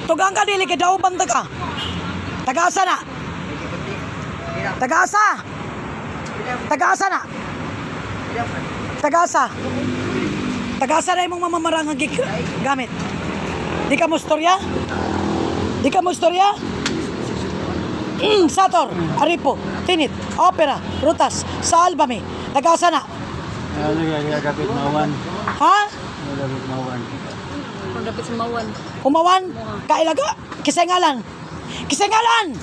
Tugang ka dili kay dauban ta ka. Tagaasa na. Tagaasa. Tagaasa na. Tagaasa. Tagaasa na imong mamamarang ang gamit. Di ka mo storya? Di ka mo storya? Sator, Aripo, Tinit, Opera, Rutas, sa Albame. Tagaasa na. Kapit Mawan. Ha? Kapit Mawan. Dapat sa Mawan. Umawan? Kailaga? Kisengalan? Kisengalan!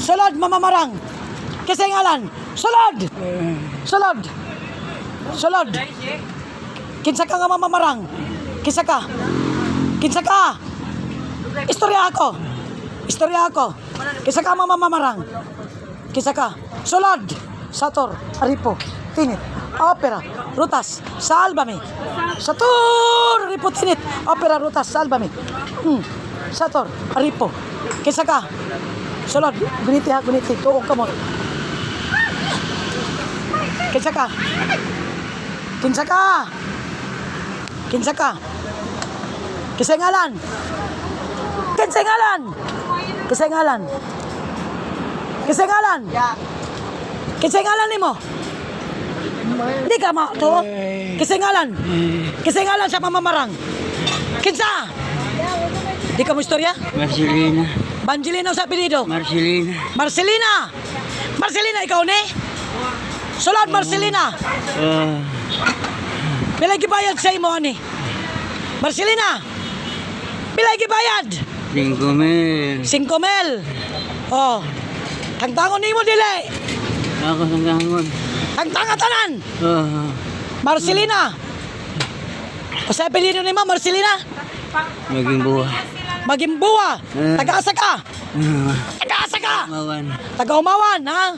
Sulod, mamamarang. Kisengalan. Sulod! Sulod! Sulod! Kinsa ka nga mamamarang? Kinsa ka? Kinsa ka? Istorya ako. Istorya ako. Kinsa ka mamamarang? Kinsa ka? Sulod! Sator, Aripo, Tinit, Opera, Rutas, sa Albame. Sator, Aripo, Tinit, Opera, Rutas, sa Albame. Sator, Aripo. Kinsa ka? Sulod, guniti ha, guniti. Tuog ka mo. Kinsa ka? Kinsa ka? Kinsa ka? Kinsa ngalan? Kinsa ngalan? Kinsa ngalan? Kinsa ngalan? Kinsa ngalan nimo? Di ka mo to? Kinsa ngalan? Kinsa ngalan sa mamamarang? Kinsa? Di ka mo istorya? Marcelina. Banjilino sa apelido? Marcelina. Marcelina! Marcelina, ikaw ni? Sulod, Marcelina! Pilay gibayad sa imo, ani? Marcelina! Pilay gibayad! 5,000. 5,000. Oh. Tangtangon nimo dili. Ako sang gangon. Tangtanga tanan. Marcelina. O sa apelido nimo Marcelina? Maging buwa. Magimbuwa. Taga-asa ka? Taga-asa ka? Mawan. Taga-umawan, ha?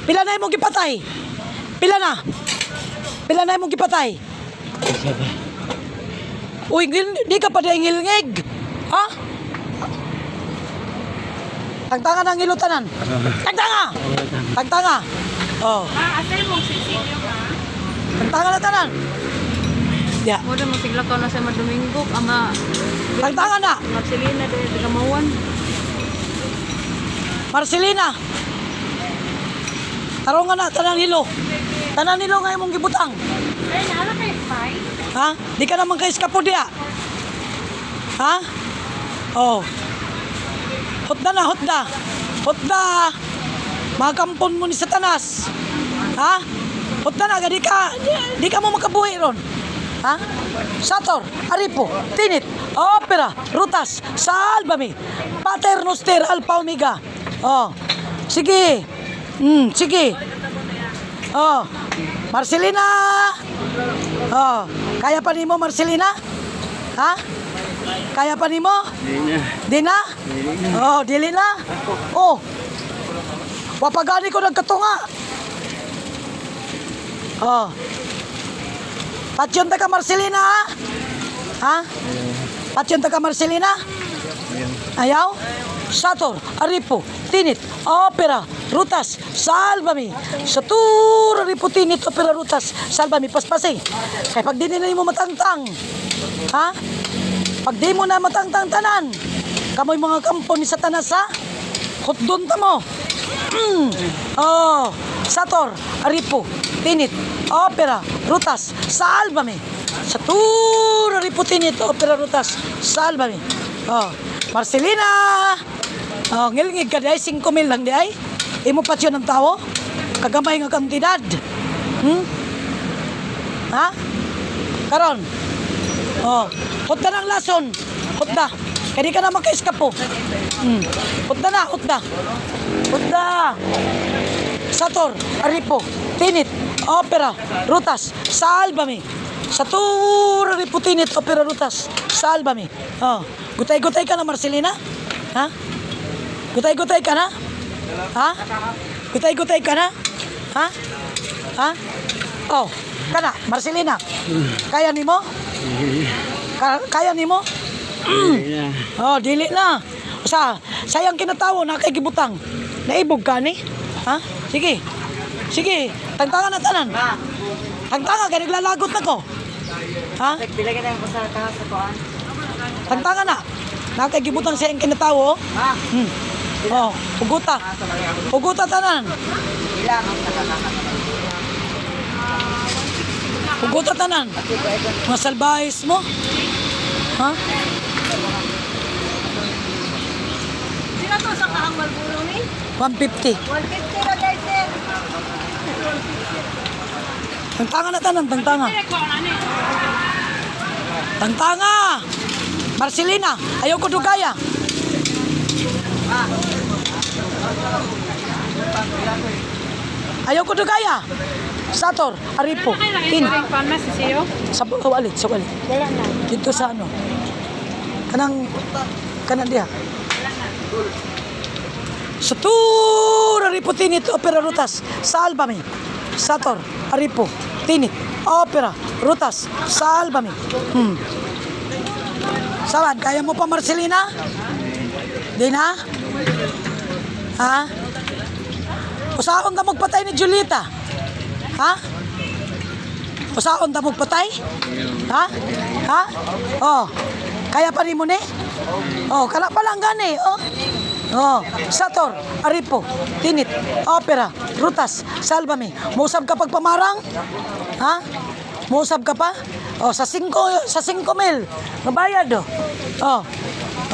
Pila na imong gipatay? Pila na? Pila na imong gipatay? Isa ba? Uy, di ka pa daingilngig. Ha? Tagtanga ng ilutanan. Tagtanga! Tagtanga! Oh. Asay mong sisilyo ka. Tagtanga na tanan. Ya. Mo na masigla ka na sa Domingo ama Tagtanga na. Marcelina dahil taga Mawan. Marcelina. Tarungan na, tanan hilo. Tanan hilo nga imong gibutang. Ay, naala kay Pai. Ha? Di ka naman kay eskapo diya. Ha? Oh. Hutda na, hutda. Hutda. Mga kampon mo ni Satanas. Ha? Hutda na, di ka mo makabuhi ron. Ha? Sator, Aripo, Tinit, Opera, Rutas, sa Albame, Pater Noster, Alpha Omega. Oh. Sige. Sige. Oh. Marcelina. Oh. Kaya pa nimo Marcelina? Ha? Kaya pa nimo? Di na? Oh, dili na? Oh. Wapagani ko nagkatunga. Oh. Patyon ta ka Marcelina, ha? Ha? Patyon ta ka Marcelina? Ayaw? Sator, Aripo, Tinit, Opera, Rutas, Salbami. Satur, Aripo, Tinit, Opera, Rutas, Salbami. Paspasi. Kaya pag di nila mo matangtang, ha? Pag di mo na matangtang tanan, kamoy mga kampo ni Satanas, ha? Hotdon ta mo. Oh, Sator, Aripo, Tinit, Opera, Rutas, Salbami. Satur, Aripo, Tinit, Opera, Rutas, Salbami. Oh, Marcelina. Oh, ngilngig ka day, 5,000 lang day. Imo pa siya ng tao. Kagamay nga kantidad. Ha? Karon. Oh, hutda ng lason. Hutda. Kaya di ka na maka-eskapo. Hutda na, hutda. Hutda. Sator, Aripo, Tinit, Opera, Rutas, Salbami. Satur, Aripo, Tinit, Opera, Rutas, Salbami. Oh, gutay-gutay ka na, Marcelina? Ha? Gutay-gutay ka na? Ha? Gutay-gutay ka na? Ha? Ha? Oh, kana, Marcelina. Kaya nimo? Kaya nimo? Oh, dili na. Sayang kinatawo na kay gibutang. Naibog ka ni? Ha? Sige. Sige, tangtangan na tanan. Tangtangan kay naglalagot na ko. Ha? Bilagyan tayo ko sa taas sa kuan. Tangtangan na. Nakagibutang siya ang kinatawo. Oh, uguta. Uguta tanan. Uguta tanan. Mga salbahis mo. Ha? Sino to sa kaangwal puno ni? 150. 150 na guys, sir. Tangtanga na tanan, tangtanga. Tangtanga! Marcelina, ayaw ko dugaya. Ayaw ko dugaya. Sator, Aripo, Tin. Panas siyo? Sa walit, sa walit. Wala na. Dito sa ano? Kanang diha. Satur, Aripo, Tinit, Opera, Rutas. Salvame. Sator, Aripo, Tinit, Opera, Rutas. Salvame. Sawan, kaya mo pa Marcelina? Di na? Ha? Usaon ka magpatay ni Julieta? Ha? Usaon ka magpatay? Ha? Ha? Oh. Kaya pa rin mo ni? Oh, kana pa lang gani, oh. Oh, Sator, Aripo, Tinit, Opera, Rutas, Salvame. Musab ka pagpamarang? Ha? Musab ka pa? Oh, sa 5 mil. Mabayad, oh. Oh.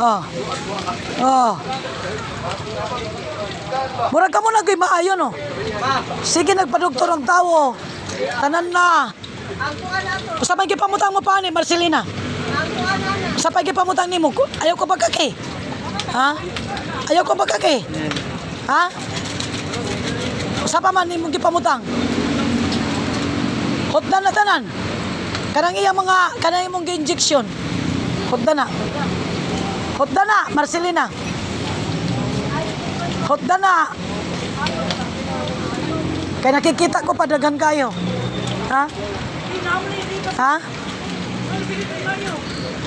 Oh. Oh. Murag ka mo nagay maayo, no? Sige, nagpadoktor ang tao. Tanan na. Usa may gipamutang mo pa ni Marcelina. Usa pa gipamutang nimo. Ayaw ko pagkaki. Ha? Ayaw ko pagkaki. Ha? Usa pa man nimo gipamutang. Hotdan na tanan. Kanang iya mga kanang imong gi-injection. Hotdan na. Hotdan na, Marcelina. Hotdan na. Kaya nakikita ko padagan kayo. Ha? Ha?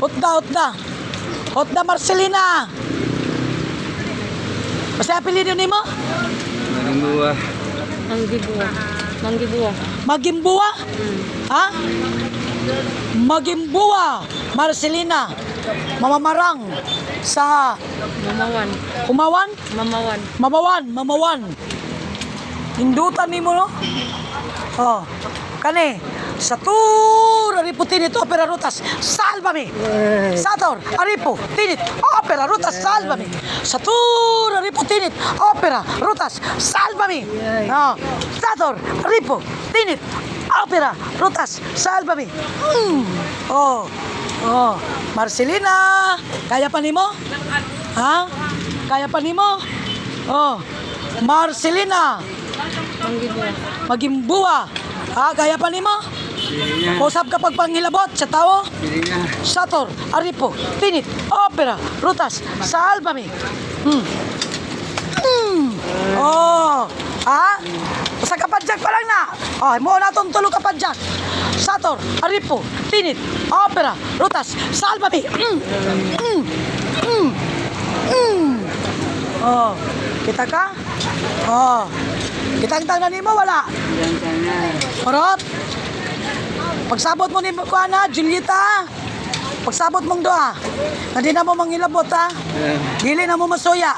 Hotda, hotda. Hotda, Marcelina. Basta apelido ni mo? Maging buhay. Manggibuwa. Manggibuwa. Magimbuwa? Ha? Magimbuwa, Marcelina. Mamamarang sa Mamawan. Umawan? Mamawan. Mamawan. Hindutan ni mo, no? Oh. Kani, Satur, Aripo, Tinit, Opera, Rutas, Salvame. Sator, Aripo, Tinit, Opera, Rutas, Salvame. Satur, Aripo, Tinit, Opera, Rutas, Salvame. Oh. Sator, Aripo, Tinit, Opera, Rutas, Salvame. Oh. Oh. Marcelina, kaya pa nimo? Ha? Kaya pa nimo? Oh. Marcelina. Manggibuwa. Magimbuwa. Ha, kaya pa nimo? Pili na. Usap ka pagpanghilabot sa tao? Pili na. Sator, Aripo, Tinit, Opera, Rutas, Salvame. Oh. Ha? Usa ka padjak pa lang na. Oh, mo na tong tulo ka padjak. Sator, Aripo, Tinit, Opera, Rutas, Salvame. Oh, kita ka? Oh. Kitang-tang na nimo wala. Ilang ka na. Marot. Pagsabot mo ni Kuana, Julieta. Pagsabot mong doa. Hindi na mo mangilabot, ha? Dili na mo masuya.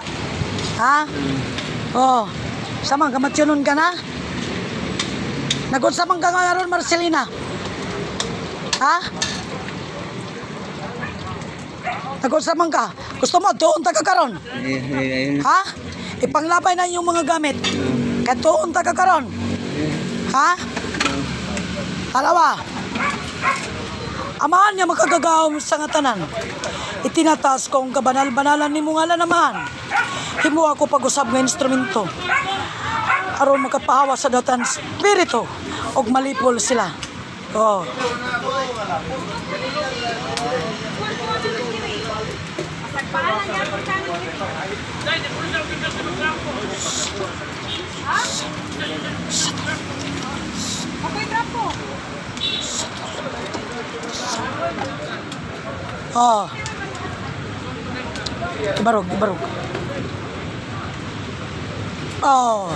Ha? Oh. Samang kamatyonon ka na? Nagod samang ka ngayon, Marcelina. Ha? Nagod samang ka. Gusto mo, doon ta ka karon. Ayun. Ha? Ipanglapay na yung mga gamit. Katuon ta ka karon. Ha? Halawa. Amahan niya makagagaw sa nga tanan. Itinataas ko ang kabanal-banalan ni Mungala naman. Himu ako pag-usab nga instrumento. Aron makapahawa sa datan spirito og malipol sila. Oh. Oh. Ibarog. Oh.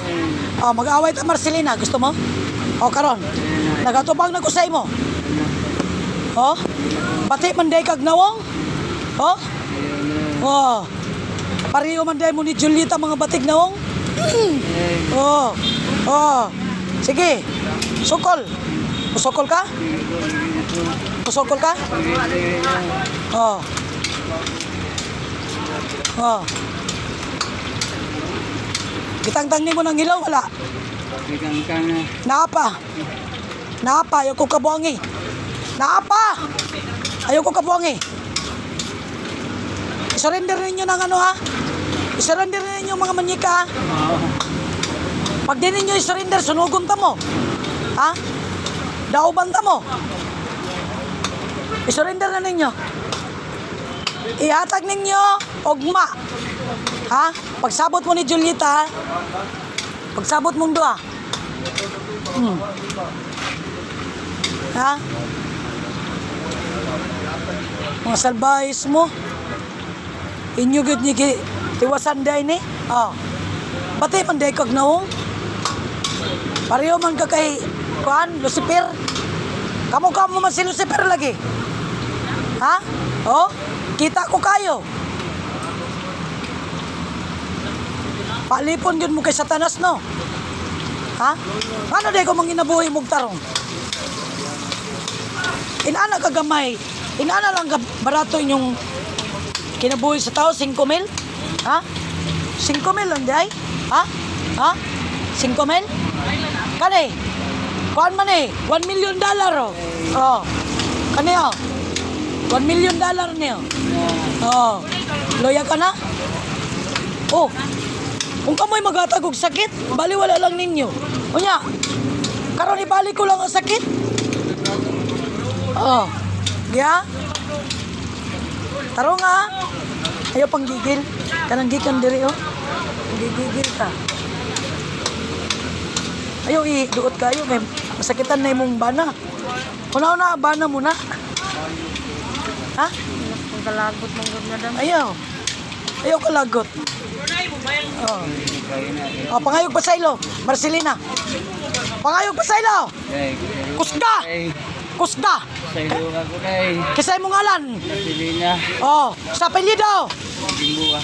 Oh, mag-away ta Marcelina, gusto mo? Oh, karon. Nagatubang na ko sa imo. Oh. Pati man day kag nawong. Oh? Ayaw na. Oh. Pareho man dahil mo ni Julieta mga batig na ong. Oh. Oh. Sige. Sukol. Pusokol ka? Pusokol ka? Oh. Oh. Gitangtang ni mo ng ilaw, wala. Bigang ka na. Naapa. Naapa, ayaw ko kabuangi. Naapa! Ayaw ko kabuangi. I-surrender ninyo ng ano ha? I-surrender ninyo mga manyika ha? Pag di ninyo i-surrender, sunugon ta mo. Ha? Dauban ta mo. I-surrender na ninyo. Ihatag ninyo, ogma. Ha? Pagsabot mo ni Julieta, ha? Pagsabot mong dua. Ha? Mga salbayis mo. Inyo gud ni tiwasan day ni. Oh. Bati man day kag naong. Pareho man ka kay kuan Lucifer. Kamo man si Lucifer lagi. Ha? Oh, kita ko kayo. Palipon yun mo kay Satanas, no? Ha? Ano day ko manginabuhi mong tarong? Inana ka gamay. Inana lang ka barato inyong kinabuhi sa tao, 5 mil? Ha? 5 mil lang day? Ha? Ha? 5 mil? Kani? Kuan man eh, $1 million oh. Oh. Kani oh. $1 million niyo. Oh. Loya ka na? Oh. Kung kamoy magatag og sakit, baliwala lang ninyo. Unya. Karon ibalik ko lang ang sakit. Oh. Ya. Taro nga. Ayaw pang gigil. Kanang gikan diri oh. Gigigil ka. Ayaw duot kayo kay masakitan na imong bana. Una bana mo na. Ha? Kung kalagot mong gud madam. Ayaw. Ayaw kalagot. Oh. Oh, pangayog pasaylo, Marcelina. Pangayog pasaylo. Kusga. Kusga. Saylo ako kay. Kisay mong ngalan. Marcelina. Oh, sa apelyido. Jimbuwa.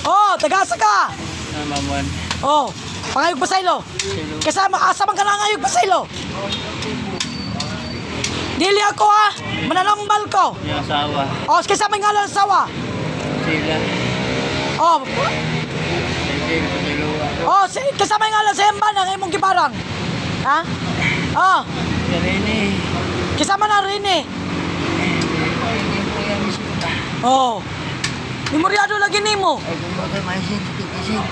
Oh, tagasa ka. Namamuan. Oh, pangayog pasaylo. Saylo. Kasama asa man ka nangayog pasaylo. Dili ako ha. Mananambal ko. Yung asawa. Oh, kasama yung ngalan sawa. Sila. Oh, Saylo ako. oh, kasama yung ngalan sa emban ng imong gibarang. Ha? Oh, Karini. kasama na rin eh. Oh. Memoryado lagi nimo. Ay, kung bakit may isip.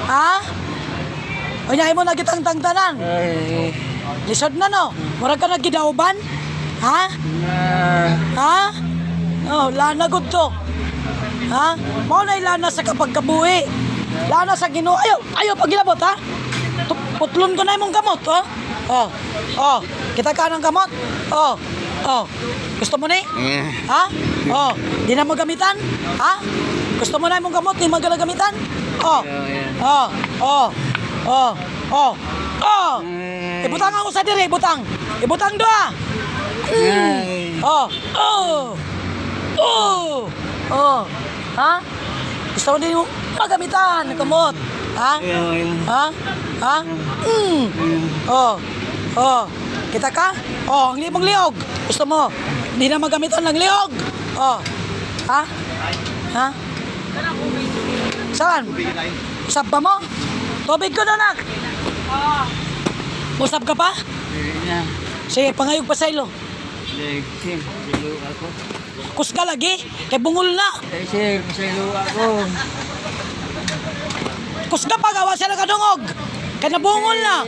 Ha? O niya mo nagitang tanan. Ay. Lisod na no. Murag ka nagidauban? Ha? Na. Ha? Oh, lana gud to. Ha? Mao na ilana sa kapag kabuhi. Lana sa Ginoo. Ayo pagilabot ha. Putlon ko na imong kamot, ha? Oh. Oh, kita ka ng kamot. Oh. Oh. Gusto mo ni? Ha? Oh, di na magamitan? Ha? Gusto mo na imong kamot, di magagamitan? Oh. Oh. Oh. Oh. Oh. Oh. Ibutang ako sa diri, ibutang. Ibutang doa. Oh. Oh. Oh. Oh. Ha? Gusto mo din mo magamitan ng kamot? Ha? Ha? Ha? Oh. Oh. Kita ka? Oh, ang limang liog. Gusto mo? Hindi na magamitan ng liog. Oh. Ha? Ha? Saan? Usap ba mo? Tubig ko na, nak. Usap ka pa? Sige, pangayog pa sa ilo. Saylo ako. Kusga lagi. Kay bungol na. Ay, sir, saylo ako. Kusga pa, gawa siya nakadungog. Kaya nabungol na.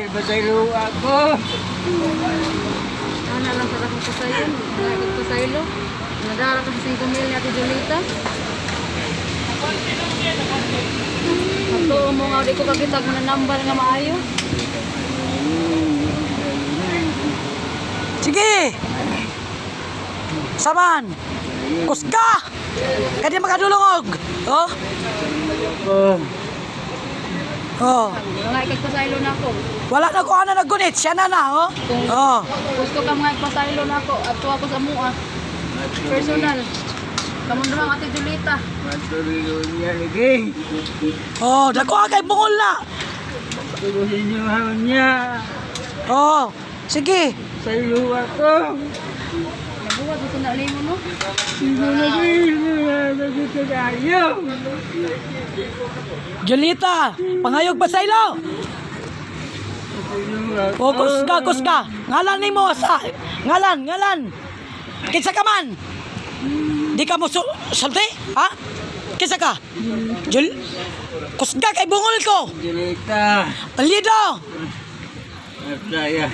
Basaylo ako. Ana lang sa akong pasayon. Kalagot pasaylo. Nadara ka sa 5 mil ni Ate Julita. Ato mo nga di ko kakitag mo na number nga maayo. Sige. Saman. Kusga. Kaya di makadulungog. Oh. Oh. Nga ikagpasaylo na ako. Wala na ko ana naggunit. Siya na oh. Oh. Gusto ka mga ipasaylo na ako. Ato ako sa mua. Personal. Kamunduhang Ate Julita. Matulog niya lagi. Oh, dako kay bungol na. Tugusin niyo ako niya. Oh, sige. Saylo ako. Nabuhat ito na limo no. Hindi lagi. Nagito tayo. Julita, pangayog ba sa ilo? Saylo ako. O, kusga. Ngalan ni mo sa... Ngalan. Kinsa ka man? Di ka mo sulti? Ha? Kinsa ka? Kusga kay bungol ko. Julita. Palido. Masaya.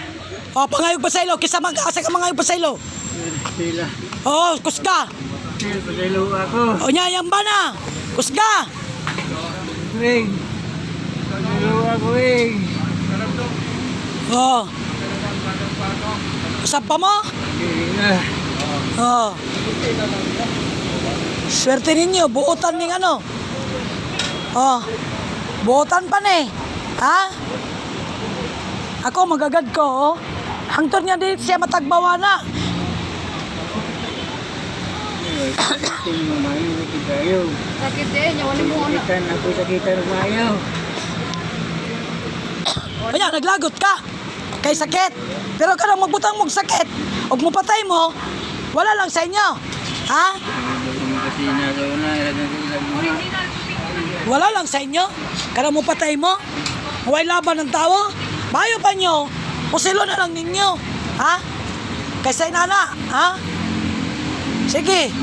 O, pangayog pa sa ilo. Kinsa man ka? Asa ka mangayog pa sa ilo? Sila. O, kusga. Saylo ako. O, nyayang ba na? Kusga. Wing. Saylo ako, Wing. O. Usap pa mo? Hindi na. Oh. Swerte ninyo, buotan ning ano. Oh. Buotan pa ni. Ha? Ako magagad ko, oh. Hangtod niya di siya matagbawa na. Sakitin mo mayo na tayo. Sakit eh, nyawan mo ano. Sakitan ako sakitan mayo. Kanya, naglagot ka. Kay sakit. Pero ka magbutang mong sakit. Huwag mo patay mo, wala lang sa inyo. Ha? Kasi nagaw na. Wala lang sa inyo. Kaya mo patay mo. Huwag laban ng tao. Bayo pa nyo. Pusilo na lang ninyo. Ha? Kaysa inana. Ha? Sige.